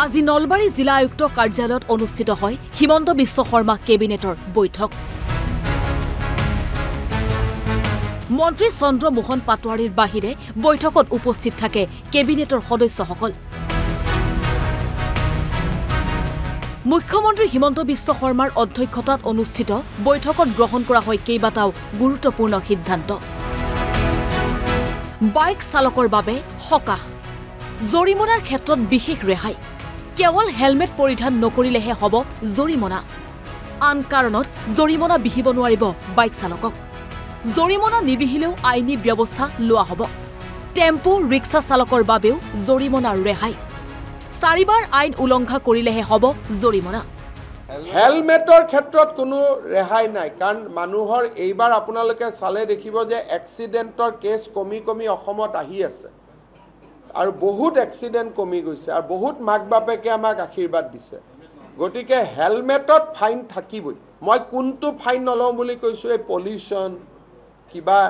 আজি নলবাৰী জিলা আয়ুক্ত কাৰ্যালয়ত অনুষ্ঠিত হয় হিমন্ত বিশ্ব শৰ্মা কেবিনেটৰ বৈঠক। মন্ত্ৰী চন্দ্ৰ মোহন পাটোৱাৰীৰ বাহিৰে বৈঠকত উপস্থিত থাকে কেবিনেটৰ সদস্যসকল। মুখ্যমন্ত্ৰী হিমন্ত বিশ্ব শৰ্মাৰ অধ্যক্ষতাত অনুষ্ঠিত বৈঠকত গ্ৰহণ কৰা হয় কেইবাটাও গুৰুত্বপূৰ্ণ সিদ্ধান্ত। বাইক চালকৰ বাবে সকাহ, জৰিমনাৰ ক্ষেত্ৰত বিশেষ ৰেহাই, কেৱল হেলমেট পৰিধান নকৰিলেহে হ'ব জৰিমনা, আন কাৰণত জৰিমনা বিহিব নোৱাৰিব বাইক চালকক, জৰিমনা নিবিহিলেও আইনী ব্যৱস্থা লোৱা হ'ব, টেম্পু ৰিক্সা চালকৰ বাবেও জৰিমনাৰ ৰেহাই, 4বাৰ আইন উলংঘা কৰিলেহে হ'ব জৰিমনা। হেলমেটৰ ক্ষেত্ৰত কোনো ৰেহাই নাই, কাৰণ মানুহৰ এইবাৰ আপোনালোকে চালে দেখিব যে এক্সিডেণ্টৰ কেছ কমি কমি অসমত আহি আছে আৰু বহুত এক্সিডেণ্ট কমি গৈছে আৰু বহুত মাক বাপেকে আমাক আশীৰ্বাদ দিছে। গতিকে হেলমেটত ফাইন থাকিবই। মই কোনটো ফাইন নলওঁ বুলি কৈছোঁ, এই পলিউশ্যন, কিবা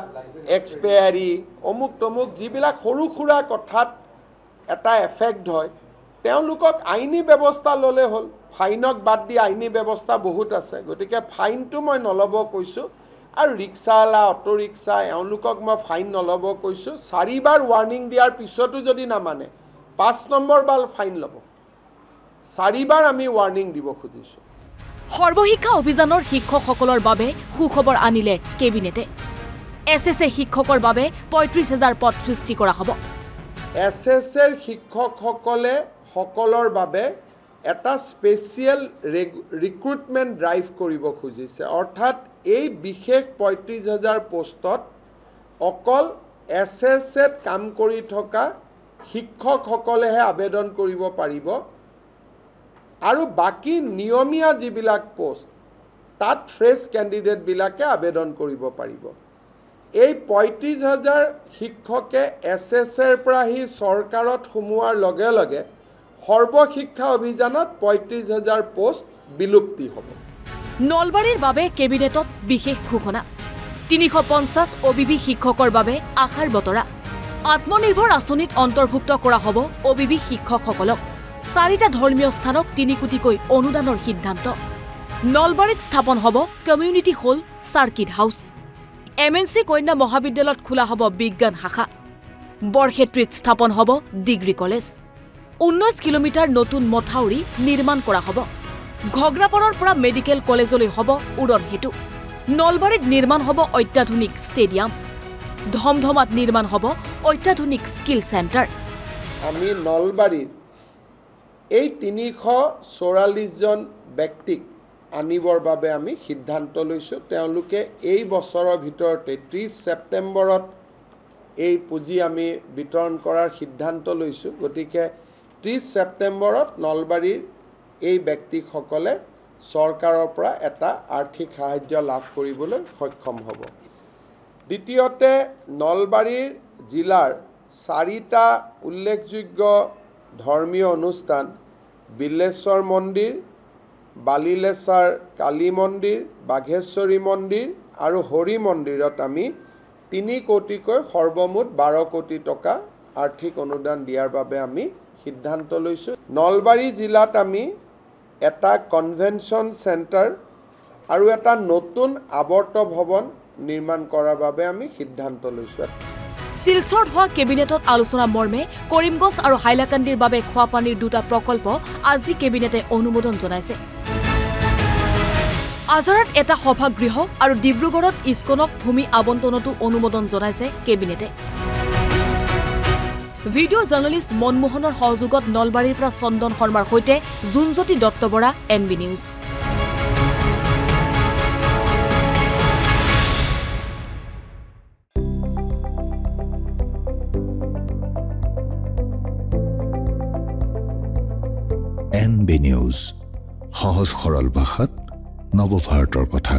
এক্সপায়াৰী, অমুক তমুক যিবিলাক সৰু সুৰা কথাত এটা এফেক্ট হয়, তেওঁলোকক আইনী ব্যৱস্থা ল'লে হ'ল। ফাইনক বাদ দি আইনী ব্যৱস্থা বহুত আছে। গতিকে ফাইনটো মই নল'ব কৈছোঁ। আৰু ৰিক্সাৱালা, অটো ৰিক্সা, এওঁলোকক মই ফাইন নল'ব কৈছোঁ। 4বাৰ ৱাৰ্ণিং দিয়াৰ পিছতো যদি নামানে 5 নম্বৰ বাৰ ফাইন ল'ব। 4বাৰ আমি ৱাৰ্ণিং দিব খুজিছোঁ। সৰ্বশিক্ষা অভিযানৰ শিক্ষকসকলৰ বাবে সুখবৰ আনিলে কেবিনেটে। SSA শিক্ষকৰ বাবে 35,000 পদ সৃষ্টি কৰা হ'ব। SSAৰ শিক্ষকসকলৰ বাবে এটা স্পেচিয়েল ৰিক্ৰুটমেণ্ট ড্ৰাইভ কৰিব খুজিছে। অৰ্থাৎ এই বিশেষ 35,000 পোষ্টত অকল SSAত কাম কৰি থকা শিক্ষকসকলেহে আবেদন কৰিব পাৰিব আৰু বাকী নিয়মীয়া যিবিলাক পোষ্ট তাত ফ্ৰেছ কেণ্ডিডেটবিলাকে আবেদন কৰিব পাৰিব। এই 35,000 শিক্ষকে SSAৰ পৰা আহি চৰকাৰত সোমোৱাৰ লগে লগে সৰ্বশিক্ষা অভিযানত 35,000 পোষ্ট বিলুপ্তি হ'ব। নলবাৰীৰ বাবে কেবিনেটত বিশেষ ঘোষণা। 350 OBB শিক্ষকৰ বাবে আশাৰ বতৰা। আত্মনিৰ্ভৰ আঁচনিত অন্তৰ্ভুক্ত কৰা হ'ব OBB শিক্ষকসকলক। 4টা ধৰ্মীয় স্থানক 3 কোটিকৈ অনুদানৰ সিদ্ধান্ত। নলবাৰীত স্থাপন হ'ব community hall circuit house. MNC কন্যা মহাবিদ্যালয়ত খোলা হ'ব বিজ্ঞান শাখা। বৰক্ষেত্ৰীত স্থাপন হ'ব ডিগ্ৰী কলেজ। 19 কিলোমিটাৰ নতুন মথাউৰি নিৰ্মাণ কৰা হ'ব। ঘগ্ৰাপাৰৰ পৰা মেডিকেল কলেজলৈ হ'ব উৰণ সেতু। নলবাৰীত নিৰ্মাণ হ'ব অত্যাধুনিক ষ্টেডিয়াম। ধমধমাত নিৰ্মাণ হ'ব অত্যাধুনিক স্কিল চেণ্টাৰ। আমি নলবাৰীৰ এই 344জন ব্যক্তিক আনিবৰ বাবে আমি সিদ্ধান্ত লৈছোঁ। তেওঁলোকে এই বছৰৰ ভিতৰতে 30 ছেপ্টেম্বৰত এই পুঁজি আমি বিতৰণ কৰাৰ সিদ্ধান্ত লৈছোঁ। গতিকে 30 ছেপ্টেম্বৰত নলবাৰীৰ এই ব্যক্তিসকলে চৰকাৰৰ পৰা এটা আৰ্থিক সাহায্য লাভ কৰিবলৈ সক্ষম হ'ব। দ্বিতীয়তে, নলবাৰীৰ জিলাৰ 4টা উল্লেখযোগ্য ধৰ্মীয় অনুষ্ঠান, বিল্লেশ্বৰ মন্দিৰ, বালিলেচাৰ কালী মন্দিৰ, বাঘেশ্বৰী মন্দিৰ আৰু হৰি মন্দিৰত আমি 3 কোটিকৈ সৰ্বমুঠ 12 কোটি টকা আৰ্থিক অনুদান দিয়াৰ বাবে আমি সিদ্ধান্ত লৈছোঁ। নলবাৰী জিলাত আমি এটা কনভেনশ্যন চেণ্টাৰ আৰু এটা নতুন আৱৰ্ত ভৱন নিৰ্মাণ কৰাৰ বাবে আমি সিদ্ধান্ত লৈছোঁ। শিলচৰত হোৱা কেবিনেটত আলোচনা মৰ্মে কৰিমগঞ্জ আৰু হাইলাকান্দিৰ বাবে খোৱাপানীৰ 2টা প্ৰকল্প আজি কেবিনেটে অনুমোদন জনাইছে। আজাৰত এটা সভাগৃহ আৰু ডিব্ৰুগড়ত ইস্কনক ভূমি আবণ্টনতো অনুমোদন জনাইছে কেবিনেটে। ভিডিঅ' জাৰ্নেলিষ্ট মনমোহনৰ সহযোগত নলবাৰীৰ পৰা চন্দন শৰ্মাৰ সৈতে Junjyoti Dutta Bora, NB news. NB news, সহজ সৰল ভাষাত নৱভাৰতৰ কথা।